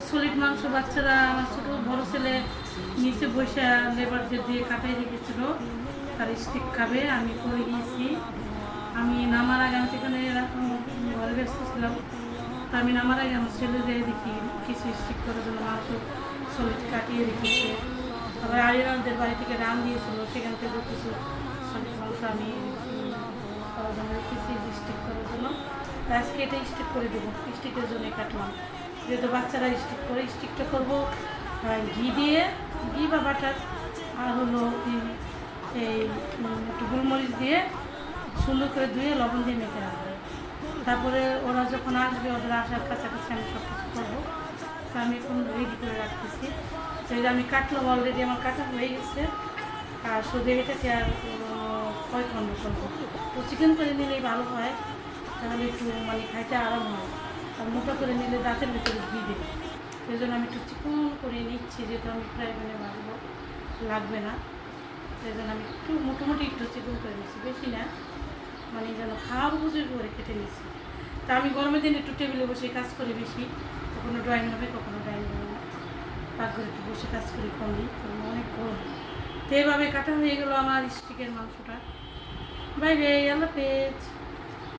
Solid মাংস বাচ্চারা আমার ছোটো বড়ো ছেলে নিচে বসে লেবারদের দিয়ে কাটাই রেখেছিল, তার স্টিক খাবে। আমি করে গিয়েছি। আমি নামার আগে আমি সেখানে ঘরে ব্যস্ত ছিলাম, তো আমি নামার আগে আমার ছেলে দিয়ে দেখি কিছু স্টিক করার জন্য মাংস সলিড কাটিয়ে রেখেছে। আবার আরিয়ানদের বাড়ি থেকে রান দিয়েছিল, সেখান থেকে কিছু সলিড মাংস আমি করার জন্য রেখেছি স্টিক করার জন্য। আজকে এটা স্টিক করে দেবো, স্টিকের জন্য কাটলাম। যেহেতু বাচ্চারা স্টিক করে, স্টিকটা করবো ঘি দিয়ে, ঘি বা বাটার, আর হলো এই একটু গোলমরিচ দিয়ে সুন্দর করে ধুয়ে লবণ দিয়ে মেখে রাখবো। তারপরে ওরা যখন আসবে, ওদের আসার কাছাকাছি আমি সব কিছু করবো। তো আমি এখন রেডি করে রাখতেছি। তো এই যে আমি কাটলাম, অলরেডি আমার কাটা হয়ে গেছে। আর শুধু এটাকে আর কয় খন্ড করবো। তো চিকেন করে নিলেই ভালো হয়, তাহলে একটু মানে খাইতে আরাম হয়। আর মোটা করে নিলে দাঁতের ভিতরে ভিড়ে, সেই জন্য আমি একটু চিকন করে নিচ্ছি, যেহেতু আমি ফ্রাই প্যানে ভাজবো, লাগবে না। সেই জন্য আমি একটু মোটামুটি একটু চিকন করে নিচ্ছি, বেশি না, মানে যেন খাওয়ার উপযোগী করে কেটে নিচ্ছি। তা আমি গরমের দিন একটু টেবিলে বসে কাজ করি বেশি, কখনো ড্রয়িং হবে, কখনো ড্রয়িং হবে না, পাকঘরে একটু বসে কাজ করি কমই, অনেক গরম। তো এভাবে কাটা হয়ে গেলো আমার স্টিকের মাংসটা। বাই বাই, আল্লাহ হাফেজ।